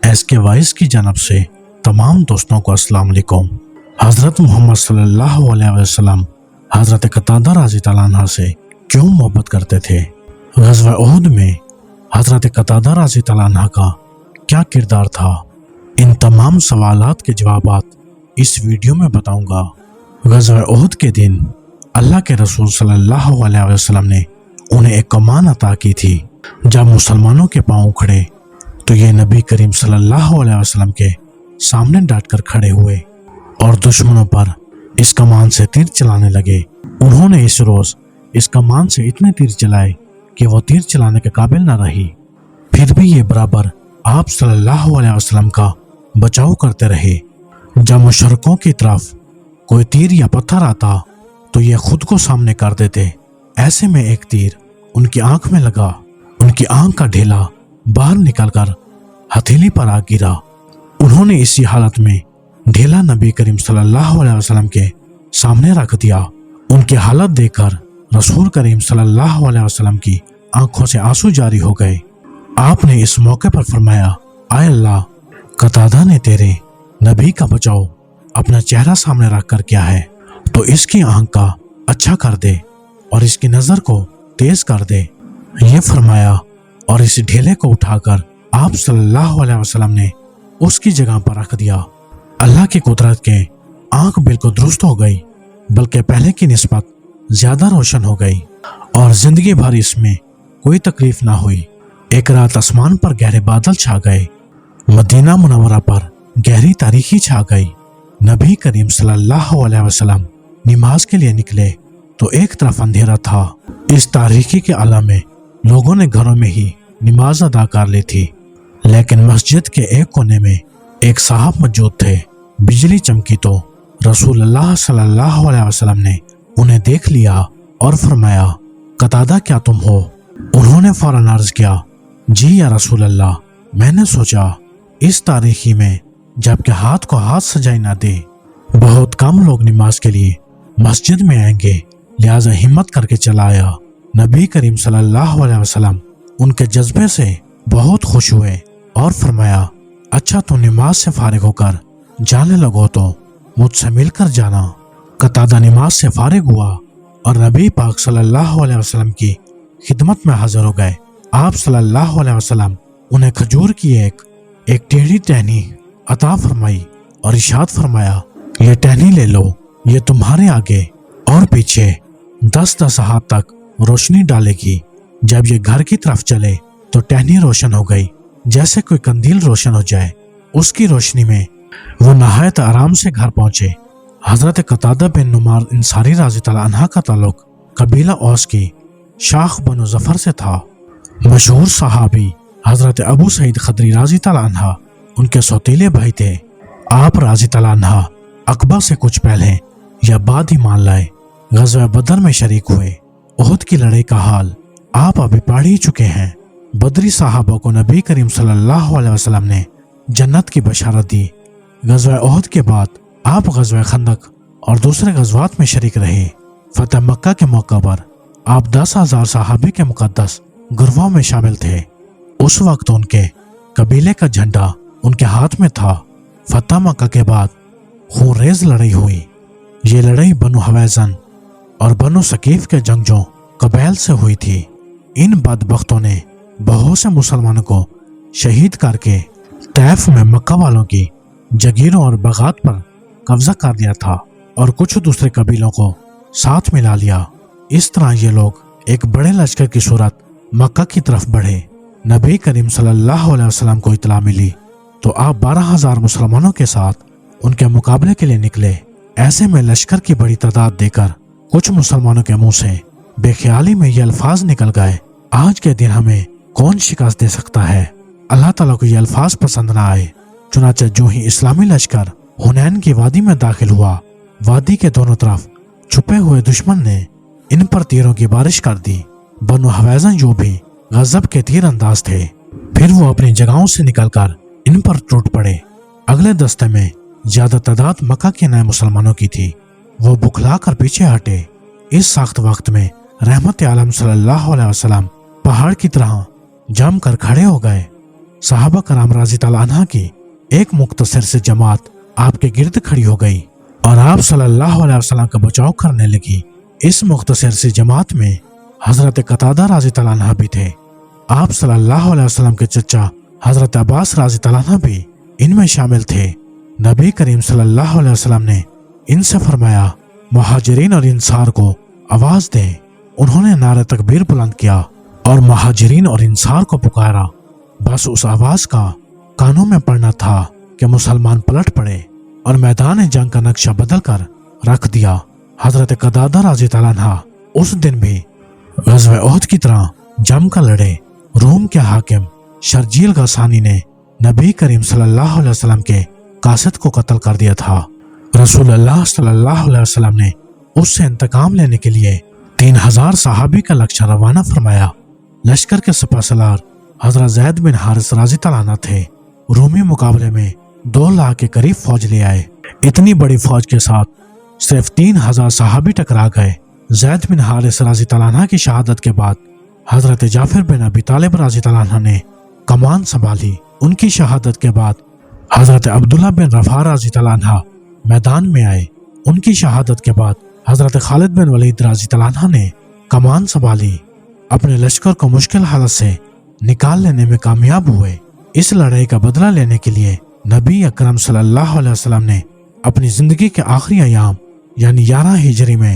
S کے voice کی جانب سے تمام دوستوں کو السلام علیکم۔ حضرت محمد صلی اللہ علیہ وسلم حضرت قتادہ رضی اللہ عنہ سے کیوں محبت کرتے تھے؟ غزوہ احد میں حضرت قتادہ رضی اللہ عنہ کا کیا کردار تھا؟ ان تمام سوالات کے جوابات اس ویڈیو میں بتاؤں گا۔ غزوہ احد کے دن اللہ کے رسول صلی اللہ علیہ وسلم نے انہیں ایک کمان عطا کی تھی۔ جب مسلمانوں کے پاؤں کھڑے تو یہ نبی کریم صلی اللہ علیہ وسلم کے سامنے ڈٹ کر کھڑے ہوئے اور دشمنوں پر اس کمان سے تیر چلانے لگے۔ انہوں نے اس روز اس کمان سے اتنے تیر چلائے کہ وہ تیر چلانے کے قابل نہ رہی، پھر بھی یہ برابر آپ صلی اللہ علیہ وسلم کا بچاؤ کرتے رہے۔ جب مشرکوں کی طرف کوئی تیر یا پتھر آتا تو یہ خود کو سامنے کر دیتے۔ ایسے میں ایک تیر ان کی آنکھ میں لگا، ان کی آنکھ کا ڈھیلا باہر نکل کر ہتھیلی پر آ گرا۔ انہوں نے اسی حالت میں ڈھیلا نبی کریم صلی اللہ علیہ وسلم کے سامنے رکھ دیا۔ ان کی حالت دیکھ کر رسول کریم صلی اللہ علیہ وسلم کی آنکھوں سے آنسو جاری ہو گئے۔ آپ نے اس موقع پر فرمایا، اے اللہ، قتادہ نے تیرے نبی کا بچاؤ اپنا چہرہ سامنے رکھ کر کیا ہے، تو اس کی آنکھ کا اچھا کر دے اور اس کی نظر کو تیز کر دے۔ یہ فرمایا اور اس ڈھیلے کو اٹھا کر آپ صلی اللہ علیہ وسلم نے اس کی جگہ پر رکھ دیا۔ اللہ کی قدرت کے آنکھ بالکل درست ہو گئی، بلکہ پہلے کی نسبت زیادہ روشن ہو گئی اور زندگی بھر اس میں کوئی تکلیف نہ ہوئی۔ ایک رات آسمان پر گہرے بادل چھا گئے، مدینہ منورہ پر گہری تاریکی چھا گئی۔ نبی کریم صلی اللہ علیہ وسلم نماز کے لیے نکلے تو ایک طرف اندھیرا تھا۔ اس تاریکی کے عالم میں لوگوں نے گھروں میں ہی نماز ادا کر لی تھی، لیکن مسجد کے ایک کونے میں ایک صاحب موجود تھے۔ بجلی چمکی تو رسول اللہ صلی اللہ علیہ وسلم نے انہیں دیکھ لیا اور فرمایا، قتادہ کیا تم ہو؟ انہوں نے فوراً عرض کیا، جی یا رسول اللہ، میں نے سوچا اس تاریکی میں جبکہ ہاتھ کو ہاتھ سجائی نہ دے، بہت کم لوگ نماز کے لیے مسجد میں آئیں گے، لہٰذا ہمت کر کے چلا آیا۔ نبی کریم صلی اللہ علیہ وسلم ان کے جذبے سے بہت خوش ہوئے اور فرمایا، اچھا تو نماز سے فارغ ہو کر جانے لگو تو مجھ سے مل کر جانا۔ قتادہ نماز سے فارغ ہوا اور نبی پاک صلی اللہ علیہ وسلم کی خدمت میں حاضر ہو گئے۔ آپ صلی اللہ علیہ وسلم انہیں کھجور کی ایک ٹیڑھی ٹہنی عطا فرمائی اور ارشاد فرمایا، یہ ٹہنی لے لو، یہ تمہارے آگے اور پیچھے 10 ہاتھ تک روشنی ڈالے گی۔ جب یہ گھر کی طرف چلے تو ٹہنی روشن ہو گئی، جیسے کوئی قندیل روشن ہو جائے۔ اس کی روشنی میں وہ نہایت آرام سے گھر پہنچے۔ حضرت قتادہ بن نعمان انصاری رضی اللہ عنہ کا تعلق قبیلہ اوس کی شاخ بنو ظفر سے تھا۔ مشہور صحابی حضرت ابو سعید خدری رضی اللہ عنہ ان کے سوتیلے بھائی تھے۔ آپ رضی اللہ عنہ عقبہ سے کچھ پہلے یا بعد ایمان لائے، غزوہ بدر میں شریک ہوئے۔ احد کی لڑائی کا حال آپ ابھی پڑھ ہی چکے ہیں۔ بدری صحابہ کو نبی کریم صلی اللہ علیہ وسلم نے جنت کی بشارت دی۔ غزوہ احد کے بعد آپ غزوہ خندق اور دوسرے غزوات میں شریک رہے۔ فتح مکہ کے موقع پر آپ 10,000 صحابی کے مقدس گروہوں میں شامل تھے۔ اس وقت ان کے قبیلے کا جھنڈا ان کے ہاتھ میں تھا۔ فتح مکہ کے بعد خون ریز لڑائی ہوئی۔ یہ لڑائی بنو حویزن اور بنو ثقیف کے جنگجوں قبائل سے ہوئی تھی۔ ان بدبختوں نے بہت سے مسلمانوں کو شہید کر کے طیف میں مکہ والوں کی جگیروں اور باغات پر قبضہ کر لیا تھا اور کچھ دوسرے قبیلوں کو ساتھ ملا لیا۔ اس طرح یہ لوگ ایک بڑے لشکر کی صورت مکہ کی طرف بڑھے۔ نبی کریم صلی اللہ علیہ وسلم کو اطلاع ملی تو آپ 12,000 مسلمانوں کے ساتھ ان کے مقابلے کے لیے نکلے۔ ایسے میں لشکر کی بڑی تعداد دے کر کچھ مسلمانوں کے منہ سے بے خیالی میں یہ الفاظ نکل گئے، آج کے دن ہمیں کون شکست دے سکتا ہے؟ اللہ تعالیٰ کو یہ الفاظ پسند نہ آئے۔ چنانچہ جو ہی اسلامی لشکر حنین کی وادی میں داخل ہوا، وادی کے دونوں طرف چھپے ہوئے دشمن نے ان پر تیروں کی بارش کر دی۔ بنو حویزن جو بھی غضب کے تیر انداز تھے، پھر وہ اپنی جگہوں سے نکل کر ان پر ٹوٹ پڑے۔ اگلے دستے میں زیادہ تعداد مکہ کے نئے مسلمانوں کی تھی، وہ بکھلا کر پیچھے ہٹے۔ اس سخت وقت میں رحمت عالم صلی اللہ علیہ وسلم پہاڑ کی طرح جم کر کھڑے ہو گئے۔ صحابہ کرام رضی اللہ عنہ کی ایک مختصر سے جماعت آپ کے گرد کھڑی ہو گئی اور آپ صلی اللہ علیہ وسلم کا بچاؤ کرنے لگی۔ اس مختصر سی جماعت میں حضرت قتادہ رضی اللہ عنہ بھی تھے۔ آپ صلی اللہ علیہ وسلم کے چچا حضرت عباس رضی اللہ عنہ بھی ان میں شامل تھے۔ نبی کریم صلی اللہ علیہ وسلم نے ان سے فرمایا، مہاجرین اور انصار کو آواز دیں۔ انہوں نے نعرہ تکبیر بلند کیا اور مہاجرین اور انصار کو پکارا۔ بس اس آواز کا کانوں میں پڑنا تھا کہ مسلمان پلٹ پڑے اور میدان جنگ کا نقشہ بدل کر رکھ دیا۔ حضرت قتادہ رضی اللہ عنہ اس دن بھی غزوہ احد کی طرح جم کر لڑے۔ روم کے حاکم شرجیل غسانی نے نبی کریم صلی اللہ علیہ وسلم کے قاصد کو قتل کر دیا تھا۔ رسول اللہ صلی اللہ علیہ وسلم نے اس سے انتقام لینے کے لیے 3000 صحابی کا لشکر روانہ فرمایا۔ لشکر کے سپہ سالار حضرت زید بن حارث رضی اللہ عنہ تھے۔ رومی مقابلے میں 2 لاکھ کے قریب فوج لے آئے۔ اتنی بڑی فوج کے ساتھ صرف 3000 صحابی ٹکرا گئے۔ زید بن حارث رضی اللہ عنہ کی شہادت کے بعد حضرت جعفر بن ابی طالب رضی اللہ عنہ نے کمان سنبھالی۔ ان کی شہادت کے بعد حضرت عبداللہ بن رفاع رضی اللہ عنہ میدان میں آئے۔ ان کی شہادت کے بعد حضرت خالد بن ولید رضی اللہ عنہ نے کمان سنبھالی۔ اپنے لشکر کو مشکل حالت سے نکال لینے میں کامیاب ہوئے۔ اس لڑائی کا بدلہ لینے کے لیے نبی اکرم صلی اللہ علیہ وسلم نے اپنی زندگی کے آخری ایام یعنی 11 ہجری میں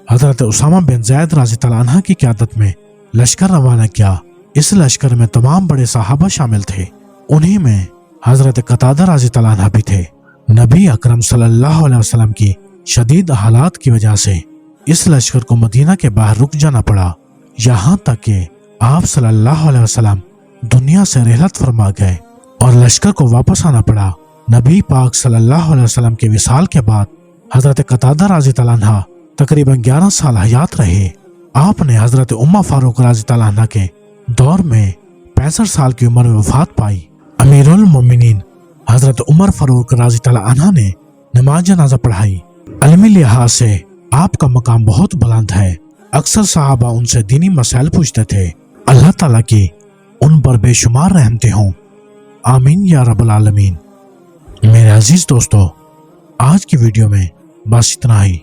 حضرت اسامہ بن زید رضی اللہ عنہ کی قیادت میں لشکر روانہ کیا۔ اس لشکر میں تمام بڑے صحابہ شامل تھے، انہی میں حضرت قتادہ رضی اللہ عنہ بھی تھے۔ نبی اکرم صلی اللہ علیہ وسلم کی شدید حالات کی وجہ سے اس لشکر کو مدینہ کے باہر رک جانا پڑا، یہاں تک کہ آپ صلی اللہ علیہ وسلم دنیا سے رحلت فرما گئے اور لشکر کو واپس آنا پڑا۔ نبی پاک صلی اللہ علیہ وسلم کے وصال کے بعد حضرت قتادہ رضی اللہ عنہ تقریباً 11 سال حیات رہے۔ آپ نے حضرت عمر فاروق رضی اللہ عنہ کے دور میں 65 سال کی عمر میں وفات پائی۔ امیر المومنین حضرت عمر فاروق رضی اللہ عنہ نے نماز جنازہ پڑھائی۔ علمی لحاظ سے آپ کا مقام بہت بلند ہے۔ اکثر صحابہ ان سے دینی مسائل پوچھتے تھے۔ اللہ تعالیٰ کی ان پر بے شمار رحمتیں ہوں، آمین یا رب العالمین۔ میرے عزیز دوستو، آج کی ویڈیو میں بس اتنا ہی۔